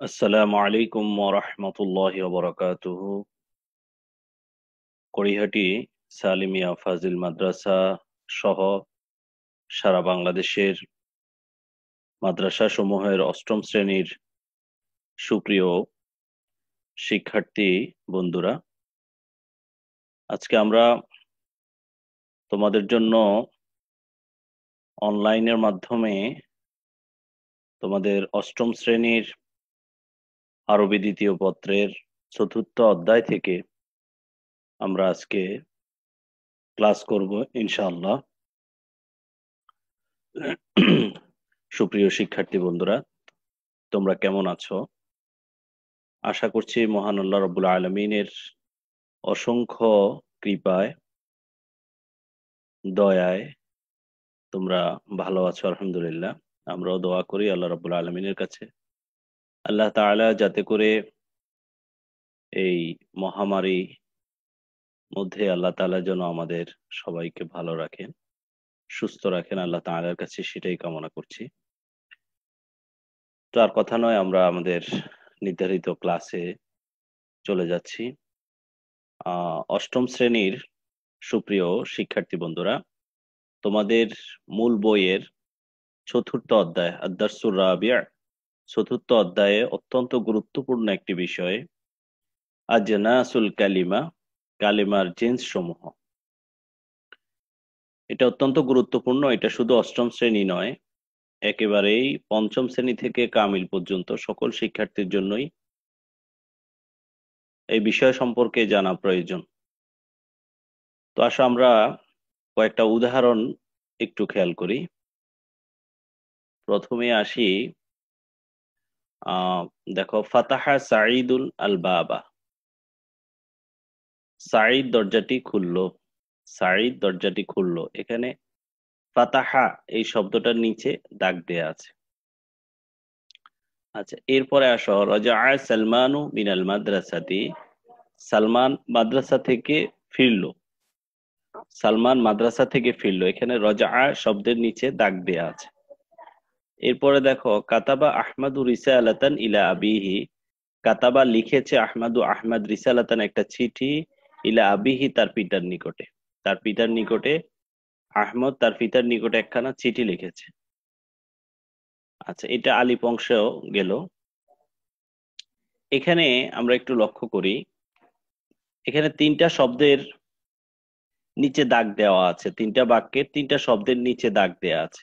আসসালামু আলাইকুম ওয়া রাহমাতুল্লাহি ওয়া বারাকাতুহু। কড়িহাটি সালিমিয়া ফাজিল মাদ্রাসা সহ সারা বাংলাদেশের মাদ্রাসা সমূহের অষ্টম শ্রেণীর সুপ্রিয় শিক্ষার্থী বন্ধুরা, আজকে আমরা তোমাদের জন্য অনলাইনের মাধ্যমে তোমাদের অষ্টম শ্রেণীর আরবি দ্বিতীয় পত্রের চতুর্থ অধ্যায় থেকে আমরা আজকে ক্লাস করব ইনশাআল্লাহ। সুপ্রিয় শিক্ষার্থী বন্ধুরা, তোমরা কেমন আছো? আশা করছি মহান আল্লাহ রাব্বুল আলামিনের অসংখ্য কৃপায়, দয়ায় তোমরা ভালো আছো আলহামদুলিল্লাহ। আমরাও দোয়া করি আল্লাহ রাব্বুল আলামিনের কাছে, আল্লাহ তাআলা যাতে করে এই মহামারী মধ্যে আল্লাহ তাআলা যেন আমাদের সবাইকে ভালো রাখেন, সুস্থ রাখেন, আল্লাহ তাআলার কাছে সেটাই কামনা করছি। তো আর কথা নয়, আমরা আমাদের নির্ধারিত ক্লাসে চলে যাচ্ছি। অষ্টম শ্রেণীর সুপ্রিয় শিক্ষার্থী বন্ধুরা, তোমাদের মূল বইয়ের চতুর্থ অধ্যায় আদ-দারসুর রাবি', চতুর্থ অধ্যায়ে অত্যন্ত গুরুত্বপূর্ণ একটি বিষয় আজনাসুল কালিমা, কালিমার জিন্স সমূহ। এটা অত্যন্ত গুরুত্বপূর্ণ। এটা শুধু অষ্টম শ্রেণী নয়, একেবারেই পঞ্চম শ্রেণী থেকে কামিল পর্যন্ত সকল শিক্ষার্থীর জন্যই এই বিষয় সম্পর্কে জানা প্রয়োজন। তো আসো আমরা কয়েকটা উদাহরণ একটু খেয়াল করি। প্রথমে আসি, দেখো, ফাতাহা সাঈদুল আল বাবা, সাঈদ দরজাটি খুললো, সাঈদ দরজাটি খুললো। এখানে ফাতাহা এই শব্দটার নিচে দাগ দেয়া আছে। আচ্ছা, এরপরে আসো, রাজা সালমানু মিনাল মাদ্রাসাতি, সালমান মাদ্রাসা থেকে ফিরলো, সালমান মাদ্রাসা থেকে ফিরলো। এখানে রাজা শব্দের নিচে দাগ দেয়া আছে। এরপরে দেখো, কাতাবা আহমাদু রিসালাতান ইলা আবিহি, কাতাবা লিখেছে আহমাদু, আহমদ রিসালাতান একটা চিঠি, ইলা আবিহি তার পিতার নিকটে, তার পিতার নিকটে আহমদ তার পিতার নিকটে একখানা চিঠি লিখেছে। আচ্ছা, এটা আলিফ অংশেও গেল। এখানে আমরা একটু লক্ষ্য করি, এখানে তিনটা শব্দের নিচে দাগ দেওয়া আছে, তিনটা বাক্যের তিনটা শব্দের নিচে দাগ দেওয়া আছে।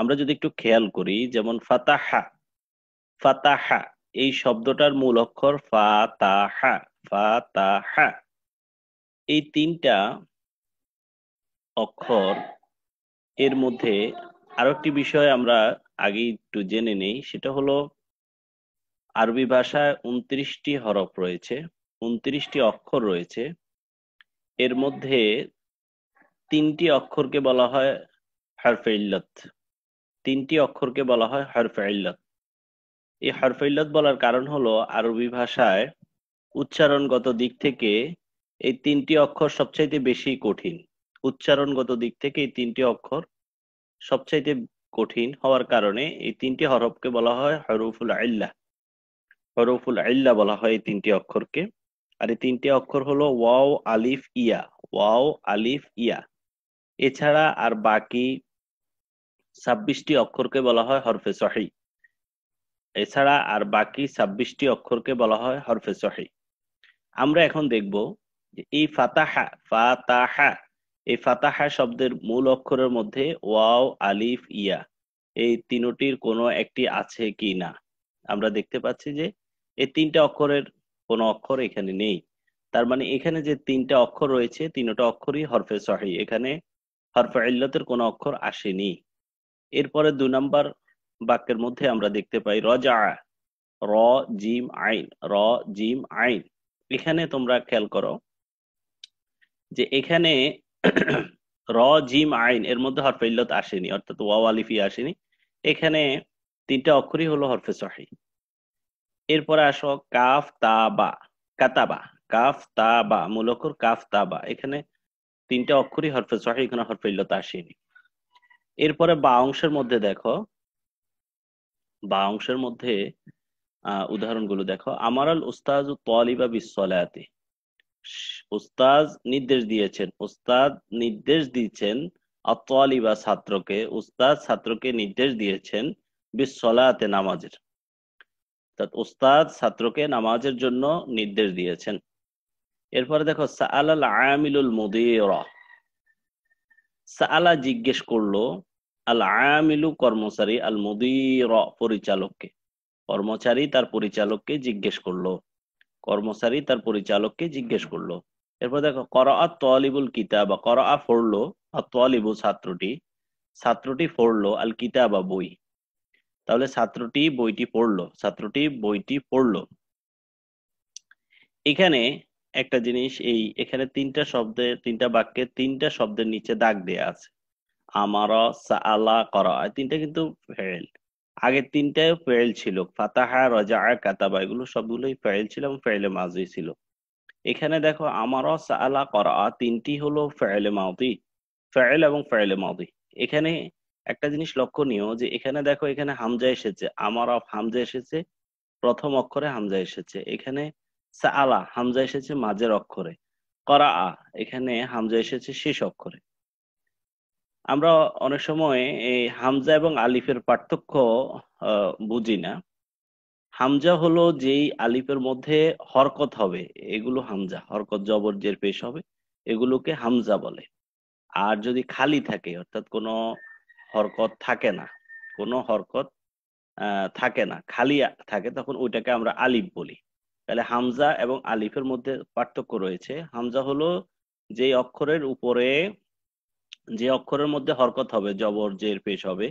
আমরা যদি একটু খেয়াল করি, যেমন ফাতাহা, ফাতাহা এই শব্দটার মূল অক্ষর ফাতাহা, ফাতাহা। এই তিনটা অক্ষর এর মধ্যে আরো একটি বিষয় আমরা আগে একটু জেনে নেই, সেটা হলো আরবি ভাষায় 29টি হরফ রয়েছে, 29টি অক্ষর রয়েছে। এর মধ্যে তিনটি অক্ষরকে বলা হয় হরফে ইল্লত, তিনটি অক্ষরকে বলা হয় হরফে ইল্লত। এই হরফে ইল্লত বলার কারণ হলো আরবি ভাষায় উচ্চারণগত দিক থেকে এই তিনটি অক্ষর সবচাইতে বেশি কঠিন। উচ্চারণগত দিক থেকে এই তিনটি অক্ষর সবচাইতে কঠিন হওয়ার কারণে এই তিনটি হরফকে বলা হয় হরফুল ইল্লাহ, হরফুল ইল্লাহ বলা হয় এই তিনটি অক্ষরকে। আর এই তিনটি অক্ষর হলো ওয়াও আলিফ ইয়া, ওয়াও আলিফ ইয়া। এছাড়া আর বাকি 26টি অক্ষরকে বলা হয় হরফে সহি, এছাড়া আর বাকি 26টি অক্ষরকে বলা হয় হরফে সহি। আমরা এখন দেখব যে এই ফাতাহা, ফাতাহা এই ফাতাহা শব্দের মূল অক্ষরের মধ্যে ওয়াও আলিফ ইয়া এই তিনটির কোনো একটি আছে কি না। আমরা দেখতে পাচ্ছি যে এই তিনটা অক্ষরের কোনো অক্ষর এখানে নেই। তার মানে এখানে যে তিনটা অক্ষর রয়েছে, তিনটা অক্ষরই হরফে সহি, এখানে হরফে ইল্লতের কোনো অক্ষর আসেনি। এরপরে 2 নম্বর বাক্যের মধ্যে আমরা দেখতে পাই রজা, র জিম আইন, র জিম আইন। এখানে তোমরা খেয়াল করো যে এখানে র জিম আইন এর মধ্যে হরফে ইল্লত আসেনি, অর্থাৎ ওয়াও আলিফ ইয়া আসেনি। এখানে তিনটা অক্ষরই হলো হরফে সহি। এরপরে আসো কাফ তা বা, কাতাবা, কাফ তা বা মূল অক্ষর কাফ তা বা, এখানে তিনটা অক্ষরই হরফে সহি, এখানে হরফে ইল্লত আসেনি। এরপরে বা অংশের মধ্যে দেখো, বা অংশের মধ্যে উদাহরণগুলো দেখো। আমারাল উস্তাজু তালিবা বিসসালাতি, উস্তাজ নির্দেশ দিয়েছেন, উস্তাদ নির্দেশ দিয়েছেন আত-তালিবা ছাত্রকে, উস্তাদ ছাত্রকে নির্দেশ দিয়েছেন বিসসালাতে নামাজের, অর্থাৎ উস্তাদ ছাত্রকে নামাজের জন্য নির্দেশ দিয়েছেন। এরপরে দেখো সাআলাল আমিলুল মুদিরা, সাআলা জিজ্ঞেস করলো, আল আমিলু কর্মচারী, আল মুদিরা পরিচালককে, কর্মচারী তার পরিচালককে জিজ্ঞেস করলো, কর্মচারী তার পরিচালককে জিজ্ঞেস করলো। এরপর দেখো করাআত তালিবুল কিতাবা, করাআ পড়লো, আর তালিবু ছাত্রটি, ছাত্রটি পড়লো আল কিতাবা বই, তাহলে ছাত্রটি বইটি পড়লো, ছাত্রটি বইটি পড়লো। এখানে একটা জিনিস, এখানে তিনটা শব্দের, তিনটা বাক্যে তিনটা শব্দের নিচে দাগ দেয়া আছে, আমারা, সাআলা, করা, তিনটা কিন্তু ফেল। আগের তিনটায় ফেল ছিল, ফাতাহা, রাজা, কাতাবা, এগুলো সবগুলোই ফেল ছিল এবং ফেলে মাজি ছিল। এখানে দেখো আমারা, সাআলা, করা, তিনটি হলো ফেলে মাদি, ফেল এবং ফেলে মাদি। এখানে একটা জিনিস লক্ষণীয় যে এখানে দেখো, এখানে হামজা এসেছে, আমারা হামজা এসেছে, প্রথম অক্ষরে হামজা এসেছে। এখানে সাআলা হামজা এসেছে মাঝের অক্ষরে, করা এখানে হামজা এসেছে শেষ অক্ষরে। আমরা অনেক সময় এই হামজা এবং আলিফের পার্থক্য বুঝি না। হামজা হলো যেই আলিফের মধ্যে হরকত হবে, এগুলো হামজা, হরকত জবর জের পেশ হবে, এগুলোকে হামজা বলে। আর যদি খালি থাকে, অর্থাৎ কোনো হরকত থাকে না, কোনো হরকত থাকে না, খালি থাকে, তখন ওইটাকে আমরা আলিফ বলি। তাহলে হামজা এবং আলিফের মধ্যে পার্থক্য রয়েছে। হামজা হলো যে অক্ষরের উপরে, যে অক্ষরের মধ্যে হরকত হবে, জবর জের পেশ হবে,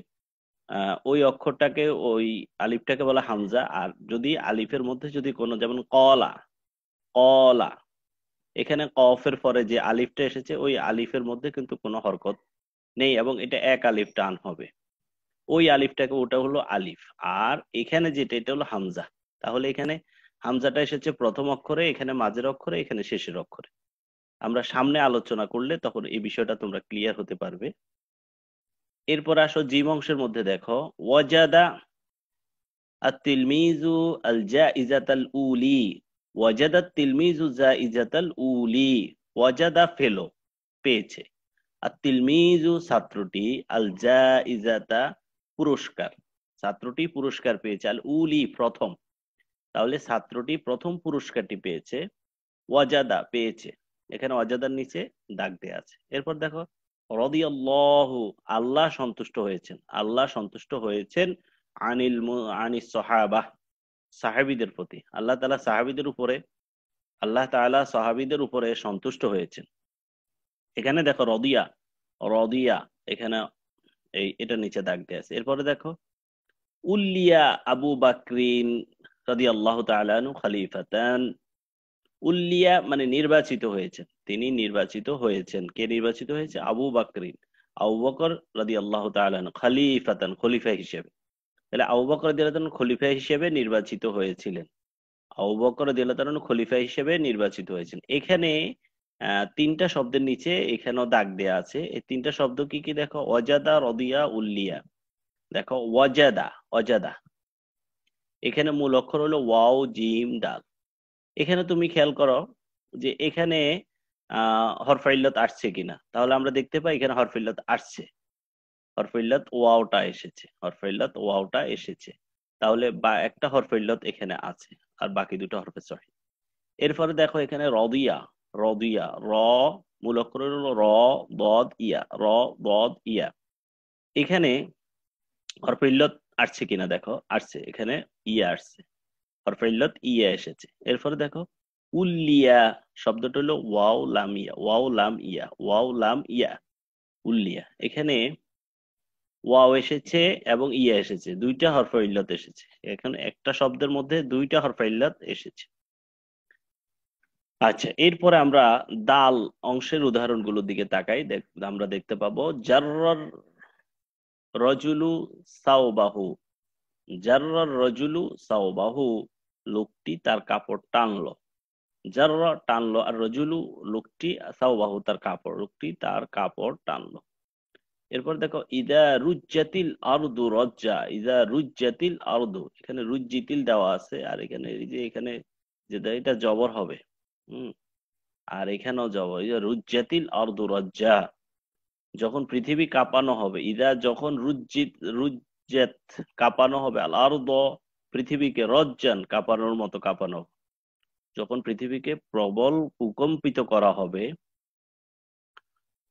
ওই অক্ষরটাকে, ওই আলিফটাকে বলা হামজা। আর যদি আলিফের মধ্যে যদি কোনো, যেমন কলা, কলা, এখানে কফের পরে যে আলিফটা এসেছে, ওই আলিফের মধ্যে কিন্তু কোনো হরকত নেই এবং এটা এক আলিফ টান হবে, ওই আলিফটাকে, ওটা হলো আলিফ। আর এখানে যেটা, এটা হলো হামজা। তাহলে এখানে হামজাটা এসেছে প্রথম অক্ষরে, এখানে মাঝের অক্ষরে, এখানে শেষের অক্ষরে। আমরা সামনে আলোচনা করলে তখন এই বিষয়টা তোমরা ক্লিয়ার হতে পারবে। এরপর আসো জিম অংশের মধ্যে দেখো, ওয়াজাদা আত-তিলমিজু আল-জাইজাতাল উলি, ওয়াজাদা তিলমিজু জাইজাতাল উলি, ওয়াজাদা ফেলো, পেয়েছে, আর-তিলমিজু ছাত্রটি, আল-জাইজাতা পুরস্কার, ছাত্রটি পুরস্কার পেয়েছে, আল উলি প্রথম, তাহলে ছাত্রটি প্রথম পুরস্কারটি পেয়েছে, ওয়াজাদা পেয়েছে, এখানে ওয়াজাদার নিচে দাগ দেয়া আছে। এরপর দেখো রাদিয়াল্লাহু, আল্লাহ সন্তুষ্ট হয়েছেন, আল্লাহ সন্তুষ্ট হয়েছেন, আনিস সাহাবাহ, সাহাবীদের প্রতি, আল্লাহ তাআলা সাহাবীদের উপরে, আল্লাহ তাআলা সাহাবীদের উপরে সন্তুষ্ট হয়েছেন। এখানে দেখো রদিয়া, রদিয়া, এখানে এটা নিচে দাগ দেয়া আছে। এরপরে দেখো উল্লিয়া আবু বাকরিন রাদিয়াল্লাহু তাআলা আনহু খলিফাতান, উল্লিয়া মানে নির্বাচিত হয়েছেন, তিনি নির্বাচিত হয়েছেন, কে নির্বাচিত হয়েছে? আবু বাকরিন, আবু বকর রাদিয়াল্লাহু তাআলা আনহু খলিফাতান, খলিফা হিসেবে। তাহলে আবু বকর রাদিয়াল্লাহু তাআলা খলিফা হিসেবে নির্বাচিত হয়েছিলেন, আবু বকর রাদিয়াল্লাহু তাআলা খলিফা হিসেবে নির্বাচিত হয়েছেন। এখানে তিনটা শব্দের নিচে এখানেও দাগ দেয়া আছে। এই তিনটা শব্দ কি কি দেখো, ওয়াজাদা, রদিয়া, উল্লিয়া। দেখো ওয়াজাদা, ওয়াজাদা, এখানে মূল অক্ষর হলো ওয়াও জিম ডাল। এখানে তুমি খেয়াল করো যে এখানে হরফে ইল্লাত আসছে কিনা, তাহলে আমরা দেখতে পাই এখানে হরফে ইল্লাত আসছে, হরফে ইল্লাত ওয়াওটা এসেছে, হরফে ইল্লাত ওয়াওটা এসেছে, তাহলে বা একটা হরফে ইল্লাত এখানে আছে, আর বাকি দুটো হরফে সহিহ। এরপরে দেখো এখানে রদিয়া, রদিয়া, মূল অক্ষর হলো র, বদ, ইয়া, র, বদ, ইয়া। এখানে হরফে ইল্লাত আসছে কিনা দেখো, আসছে, এখানে ইয়া আসছে, হরফে ইল্লাত ইয়া এসেছে। এরপরে দেখো উল্লিয়া, শব্দটা হলো ওয়াও লাম ইয়া, ওয়াও লাম ইয়া, ওয়াও লাম ইয়া, উল্লিয়া। এখানে ওয়াও এসেছে এবং ইয়া এসেছে, দুইটা হরফে ইল্লাত এসেছে, এখানে একটা শব্দের মধ্যে দুইটা হরফে ইল্লাত এসেছে। আচ্ছা, এরপরে আমরা দাল অংশের উদাহরণগুলোর দিকে তাকাই, আমরা দেখতে পাবো জাররার রজুলু সাওবাহু, জাররার রজুলু সাওবাহু, লোকটি তার কাপড় টানলো, জাররা টানলো, আর রজুলু লোকটি, সাওবাহু তার কাপড়, লোকটি তার কাপড় টানলো। এরপর দেখো ইদা রুজ্জাতিল আরদু রজ্জা, ইদা রুজ্জাতিল আরদু, এখানে রুজ্জিতিল দেওয়া আছে, আর এখানে এই যে এখানে যেটা এটা জবর হবে। হুম। আর এখানেও জবর, ইদা রুজ্জাতিল আরদু রজ্জা, যখন পৃথিবী কাঁপানো হবে, ইদা যখন রুজ্জাত কাঁপানো হবে, আল আরদ পৃথিবীকে, রজ্জান কাঁপানোর মতো কাঁপানো, যখন পৃথিবীকে প্রবল ভূকম্পিত করা হবে,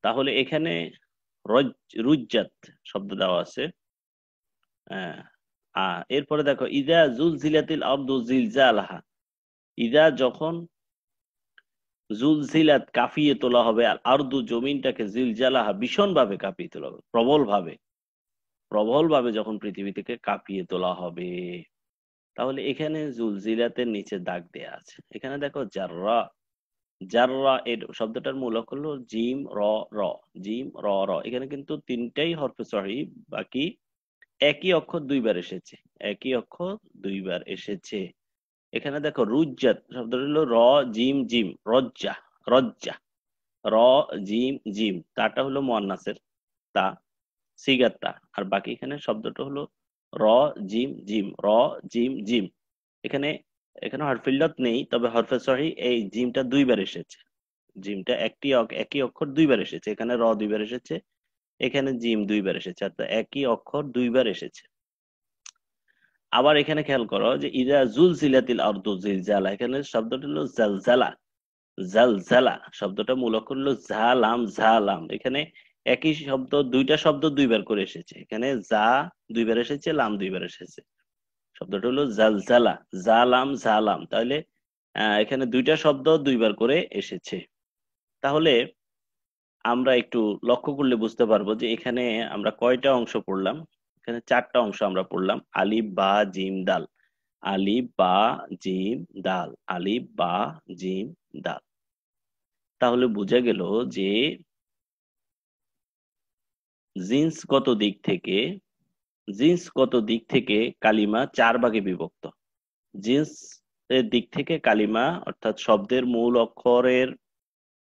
তাহলে এখানে রুজ্জাত শব্দ দেওয়া আছে। হ্যাঁ। এরপরে দেখো ইদা জুলজিলাতিল আরদু জিলজালাহা, ইদা যখন জুলজিলাত কাঁপিয়ে তোলা হবে, আর আরদু জমিনটাকে জিলজালাহা ভীষণ ভাবে কাঁপিয়ে তোলা হবে, প্রবল ভাবে, প্রবল ভাবে যখন পৃথিবী থেকে কাঁপিয়ে তোলা হবে। তাহলে এখানে জুলজিলাতের নিচে দাগ দেয়া আছে, এখানে দেখো জাররা, জাররা এর শব্দটার মূলক হলো জিম র র, জিম র র, এখানে কিন্তু তিনটাই হরফে সহি, বাকি একই অক্ষর দুইবার এসেছে, একই অক্ষর দুইবার এসেছে। এখানে দেখো রুজ্জাত শব্দটা হলো র জিম জিম, রজ্জা, রজ্জা, র জিম জিম, তাটা হলো মুয়ান্নাসের তা, সিগার তা, আর বাকি এখানে শব্দটা হলো র জিম জিম, র জিম জিম। এখানে এখানে হরফে ইল্লাত নেই, তবে হরফে সহি এই জিমটা দুইবার এসেছে, জিমটা একই অক্ষর দুইবার এসেছে, এখানে র দুইবার এসেছে, এখানে জিম দুইবার এসেছে, অর্থাৎ একই অক্ষর দুইবার এসেছে। আবার এখানে খেয়াল করো যে ইদা জুলজিলাতিল আরদু জিলজালা, এখানে শব্দটা হলো জালজালা, জালজালা শব্দটা মূল অক্ষর হলো ঝালাম, ঝালাম, এখানে একই শব্দ দুইটা শব্দ দুইবার করে এসেছে, এখানে যা দুইবার এসেছে, লাম দুইবার এসেছে, শব্দটা হলো জালজালা, জালাম ঝালাম, তাহলে এখানে দুইটা শব্দ দুইবার করে এসেছে। তাহলে আমরা একটু লক্ষ্য করলে বুঝতে পারবো যে এখানে আমরা কয়টা অংশ পড়লাম। এখানে চারটা অংশ আমরা পড়লাম, আলিফ বা জিম দাল, আলিফ বা জিম দাল, আলিফ বা জিম দাল। তাহলে বোঝা গেল যে জিন্সগত দিক থেকে, জিন্সগত দিক থেকে কালিমা চার ভাগে বিভক্ত। জিন্স এর দিক থেকে কালিমা, অর্থাৎ শব্দের মূল অক্ষরের,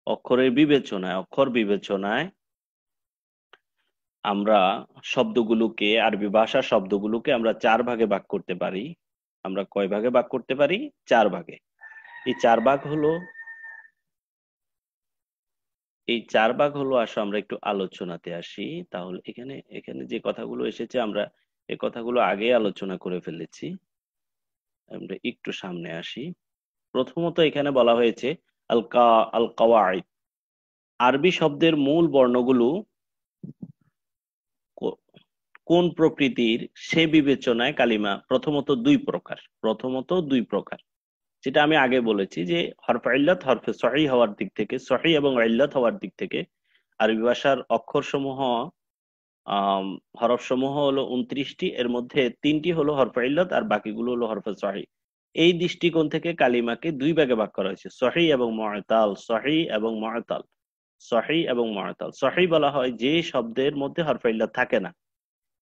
অক্ষরের বিবেচনায়, অক্ষর বিবেচনায় আমরা শব্দগুলোকে, আরবি ভাষার শব্দগুলোকে আমরা চার ভাগে ভাগ করতে পারি। আমরা কয় ভাগে ভাগ করতে পারি? চার ভাগে। এই চার ভাগ হলো, এই চার ভাগ হলো, আসো আমরা একটু আলোচনাতে আসি। তাহলে এখানে এখানে যে কথাগুলো এসেছে আমরা এই কথাগুলো আগে আলোচনা করে ফেলেছি, আমরা একটু সামনে আসি। প্রথমত এখানে বলা হয়েছে আল কাওয়াইদ, আরবি শব্দের মূল বর্ণগুলো কো- কোন প্রকৃতির সে বিবেচনায় কালিমা প্রথমত দুই প্রকার, প্রথমত দুই প্রকার, যেটা আমি আগে বলেছি যে হরফে ইল্লাত, হরফে সহি হওয়ার দিক থেকে, সহি এবং ইল্লাত হওয়ার দিক থেকে আরবি ভাষার অক্ষর সমূহ, হরফ সমূহ হলো 29টি, এর মধ্যে 3টি হলো হরফে ইল্লাত আর বাকিগুলো হলো হরফে সহি। এই দৃষ্টিকোণ থেকে কালিমাকে দুই ভাগে ভাগ করা হয়েছে, সহি এবং মুআতাল, সহি এবং মুআতাল, সহি এবং মুআতাল। সহি বলা হয় যে শব্দের মধ্যে হরফে ইল্লাত থাকে না,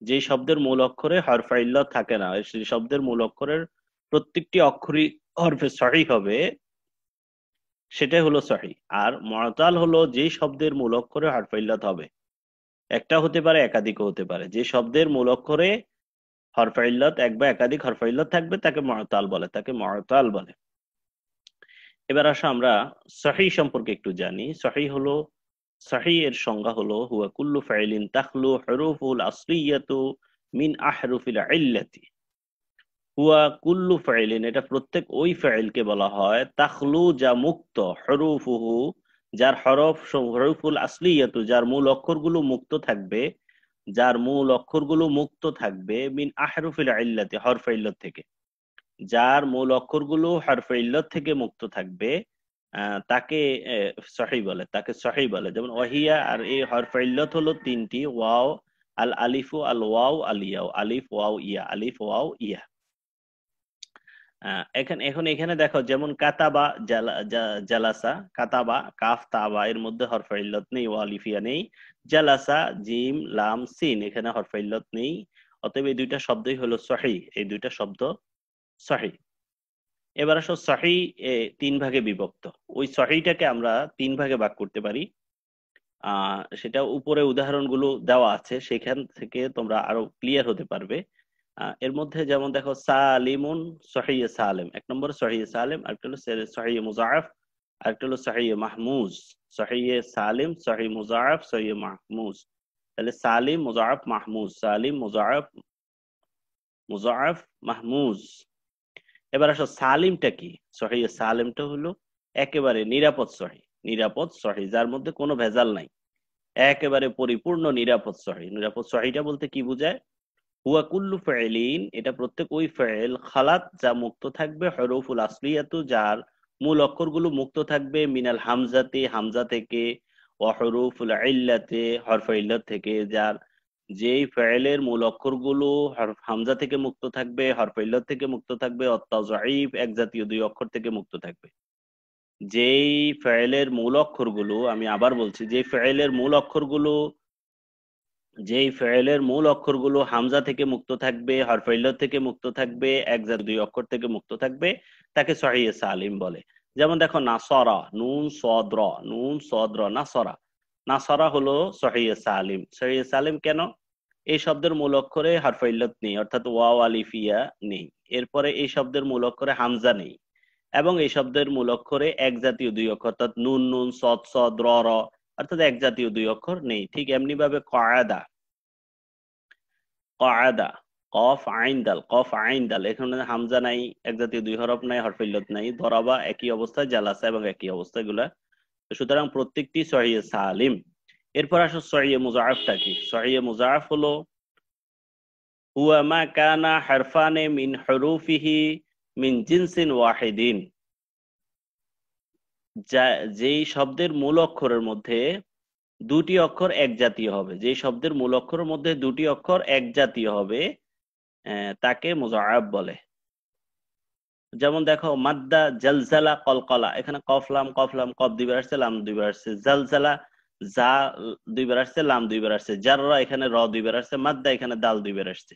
যে শব্দের মূল অক্ষরে হরফে ইল্লাত থাকে না, সেই শব্দের মূল অক্ষরের প্রত্যেকটি অক্ষরই হরফে সহি হবে, সেটাই হলো সহি। আর মুআতাল হলো যে শব্দের মূল অক্ষরে হরফে ইল্লাত হবে, একটা হতে পারে একাধিকও হতে পারে, যে শব্দের মূল অক্ষরে হরফে ইল্লাত এক বা একাধিক হরফে ইল্লাত থাকবে তাকে মুআতাল বলে, তাকে মুআতাল বলে। এবার আসো আমরা সহি সম্পর্কে একটু জানি। সহি হলো, সহি এর সংজ্ঞা হলো হুয়া কুল্লু ফাইলিন তাখলু হুরুফুল আসলিয়াতু মিন আহরুফিল ইল্লাতি। হুয়া কুল্লু ফাইলিন, এটা প্রত্যেক ওই ফাইলকে বলা হয়, তাখলু যা মুক্ত, হরুফুহু যার হরফ, হরুফুল আসলিয়াতু যার মূল অক্ষরগুলো মুক্ত থাকবে, যার মূল অক্ষরগুলো মুক্ত থাকবে, মিন আহরুফিল ইল্লাতি হরফে ইল্লাত থেকে, যার মূল অক্ষরগুলো হরফে ইল্লাত থেকে মুক্ত থাকবে, তাকে সহি বলে, তাকে সহি বলে। যেমন ওয়াহিয়া, আর এই হরফে ইল্লাত হলো তিনটি, ওয়াও, আল আলিফু, আল ওয়াও, আল ইয়াও, আলিফ ওয়াও ইয়া, আলিফ ওয়াও ইয়া। এখন এখানে দেখো যেমন কাতাবা, জালাসা, কাতাবা কাফ তাবা এর মধ্যে হরফে ইল্লাত নেই, ওয়ালিফিয়া নেই। জালাসা জিম লাম সিন, এখানে হরফে ইল্লাত নেই। অতএব এই দুইটা শব্দই হলো সহি, এই দুইটা শব্দ সহি। এবার আসো সহি তিন ভাগে বিভক্ত, ওই সহিটাকে আমরা তিন ভাগে ভাগ করতে পারি। সেটা উপরে উদাহরণগুলো দেওয়া আছে, সেখান থেকে তোমরা আরো ক্লিয়ার হতে পারবে। এর মধ্যে যেমন দেখো সালিমুন, সহিহ সালেম, এক নম্বর সহিহ সালেম, আরেকটা হলো সহিহ মুজাফ, আরেকটা হলো সহিহ মাহমুজ। সহিহ সালিম, সহিহ মুজাফ, সহিহ মাহমুজ। তাহলে সালিম, মুজাফ, মাহমুজ, সালিম, মুজাফ, মুজাফ, মাহমুজ। এবার আসো সালিমটা কি? সহিহ সালিমটা হলো একেবারে নিরাপদ সহি, নিরাপদ সহি, যার মধ্যে কোনো ভেজাল নাই, একেবারে পরিপূর্ণ নিরাপদ সহি। নিরাপদ সহিটা বলতে কি বোঝায়? হুয়া কুল্লু ফাইলিন, এটা প্রত্যেক ওই ফাইল, খালাত, যা মুক্ত থাকবে, হরফুল আসলিয়াতু, যার মূল অক্ষরগুলো মুক্ত থাকবে, মিনাল হামজাতে, হামজা থেকে, ও হরফুল ইল্লাতে, হরফ ইল্লাত থেকে, যার যেই ফাইলের মূল অক্ষরগুলো হামজা থেকে মুক্ত থাকবে, হরফ ইল্লাত থেকে মুক্ত থাকবে, অত্তাজাইফ, এক জাতীয় দুই অক্ষর থেকে মুক্ত থাকবে। যেই ফাইলের মূল অক্ষরগুলো, আমি আবার বলছি, যেই ফাইলের মূল অক্ষরগুলো, যেই ফেয়েলের মূল অক্ষরগুলো হামজা থেকে মুক্ত থাকবে, হরফ ইল্লাত থেকে মুক্ত থাকবে, এক জাতীয় দুই অক্ষর থেকে মুক্ত থাকবে, তাকে সহিহ সালিম বলে। যেমন দেখো নাসরা, নুন সদ র, নুন সদ র, নাসরা। নাসরা হলো সহিহ সালিম। সহিহ সালিম কেন? এই শব্দের মূল অক্ষরে হরফ ইল্লাত নেই, অর্থাৎ ওয়াও আলিফ ইয়া নেই। এরপরে এই শব্দের মূল অক্ষরে হামজা নেই, এবং এই শব্দের মূল অক্ষরে এক জাতীয় দুই অক্ষর, অর্থাৎ নুন নুন, সদ সদ, র র, অর্থাৎ এক জাতীয় দুই অক্ষর নেই। ঠিক এমনি ভাবে কআদা, কআদা, কফ আইন দাল, কফ আইন দাল, এখানে হামজা নাই, এক জাতীয় দুই হরফ নাই, হরফ ইল্লাত নাই। দরাবা একই অবস্থায়, জালাসা এবং একই অবস্থায় গুলা। সুতরাং প্রত্যেকটি সহিহ সালিম। এরপর আসো সহিহ মুজাফটা কি? সহিহ মুজাফ হলো হুয়া মা কানা হারফানে মিন হুরুফিহি মিন জিনসিন ওয়াহিদিন, যা, যেই শব্দের মূল অক্ষরের মধ্যে দুটি অক্ষর এক জাতীয় হবে, যেই শব্দের মূল অক্ষরের মধ্যে দুটি অক্ষর এক জাতীয় হবে, তাকে মুজাআব বলে। যেমন দেখো মাদ্দা, জালজালা, কলকলা, এখানে কফলাম, কফলাম, কফ দুইবার আসছে, লাম দুইবার আসছে। জালজালা, জা দুইবার আসছে, লাম দুইবার আসছে। জাররা, এখানে র দুইবার আসছে। মাদ্দা, এখানে দাল দুইবার আসছে।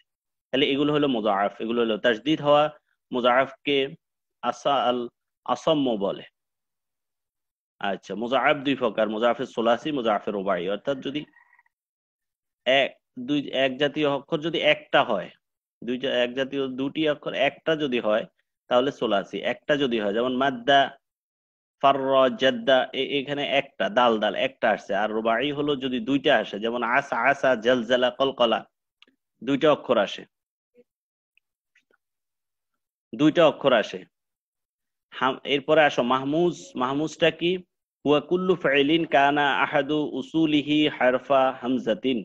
তাহলে এগুলো হলো মুজাআফ, এগুলো হলো তাসদীদ হওয়া। মুজাআফকে আসা আল আসম্ম বলে। আচ্ছা, মুজাআফ দুই প্রকার, মুজাআফে সুলাসি, মুজাআফে রুবাই। অর্থাৎ যদি এক দুই এক জাতীয় অক্ষর যদি একটা হয়, এক জাতীয় দুটি অক্ষর একটা যদি হয়, তাহলে সোলাসি। একটা যদি হয়, যেমন মাদ্দা, ফাররা, জাদ্দা, এখানে একটা দাল দাল একটা আসছে। আর রুবাই হলো যদি দুইটা আসে, যেমন আসা আসা, জালজালা, কলকলা, দুইটা অক্ষর আসে, দুইটা অক্ষর আসে। এরপরে আসো মাহমুজ। মাহমুজটা কি? হুয়া কুল্লু ফাইলিন কানা আহাদু উসুলিহি হারফা হামজাতিন।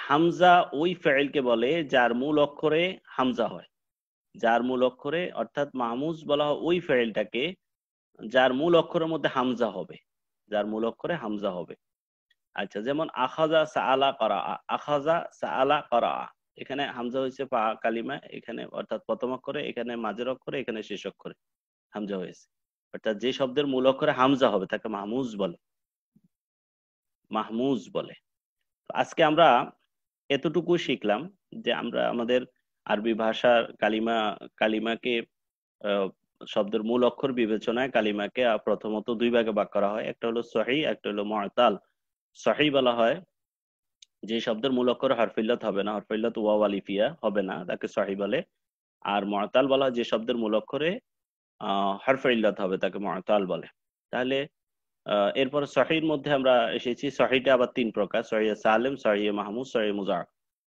হামজা ওই ফাইলকে বলে যার মূল অক্ষরে হামজা হয়, যার মূল অক্ষরে, অর্থাৎ মাহমুজ বলা হয় ওই ফাইলটাকে যার মূল অক্ষরের মধ্যে হামজা হবে, যার মূল অক্ষরে হামজা হবে। আচ্ছা, যেমন আখাজা সাআলা করা, আখাজা সাআলা করা, এখানে হামজা হয়েছে পা কালিমা, এখানে অর্থাৎ প্রথম অক্ষরে, এখানে মাঝের অক্ষরে, এখানে শেষ অক্ষরে হামজা হয়েছে। অর্থাৎ যে শব্দের মূল অক্ষরে হামজা হবে তাকে মাহমুজ বলে, মাহমুজ বলে। আজকে আমরা এতটুকু শিখলাম যে আমরা আমাদের আরবি ভাষার কালিমাকে আহ, শব্দের মূল অক্ষর বিবেচনায় কালিমাকে প্রথমত দুই ভাগে ভাগ করা হয়। একটা হলো সহি, একটা হলো মুআতাল। সহি বলা হয় যে শব্দের মূল অক্ষরে হরফ ইল্লাত হবে না, হরফ ইল্লাত ওয়াও আলিফ ইয়া হবে না, তাকে সহি বলে। আর মুআতাল বলা হয় যে শব্দের মূল অক্ষরে হরফ ইল্লাত হবে, তাকে মুআতাল বলে। তাহলে এরপর সহির মধ্যে আমরা এসেছি। সহিটা আবার তিন প্রকার: সহিহ সালেম, সহিহ মাহমুদ, সহিহ মুজাফ।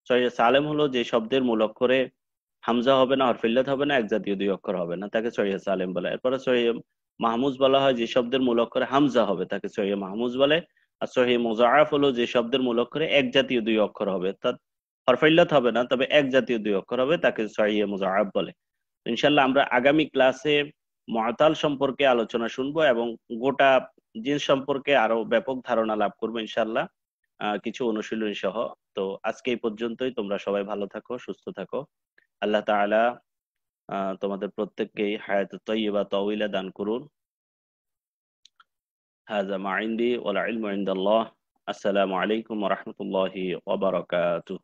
সহিহ সালেম হলো যে শব্দের মূল অক্ষরে হামজা হবে না, হরফ ইল্লাত হবে না, এক জাতীয় দুই অক্ষর হবে না, তাকে সহিহ সালেম বলে। এরপরে সহিহ মাহমুজ বলা হয় যে শব্দের মূল অক্ষরে হামজা হবে, তাকে সহিহ মাহমুজ বলে। আর সহিহ মুজাফ হলো যে শব্দের মূল অক্ষরে এক জাতীয় দুই অক্ষর হবে, অর্থাৎ হরফ ইল্লাত হবে না, তবে এক জাতীয় দুই অক্ষর হবে, তাকে সহিহ মুজাফ বলে। ইনশাল্লাহ আমরা আগামী ক্লাসে মুআতাল সম্পর্কে আলোচনা শুনবো এবং গোটা জিন্স সম্পর্কে আরো ব্যাপক ধারণা লাভ করবো ইনশাল্লাহ, কিছু অনুশীলনী সহ। তো আজকে এই পর্যন্তই। তোমরা সবাই ভালো থাকো, সুস্থ থাকো। আল্লাহ তাআলা তোমাদের প্রত্যেককেই হায়াতুত তাইয়্যিবা তাওয়িলা দান করুন। হাযা মা ইনদি ওয়াল ইলমু ইনদাল্লাহ। আসসালামু আলাইকুম ওয়া রাহমাতুল্লাহি ওয়া বারাকাতুহু।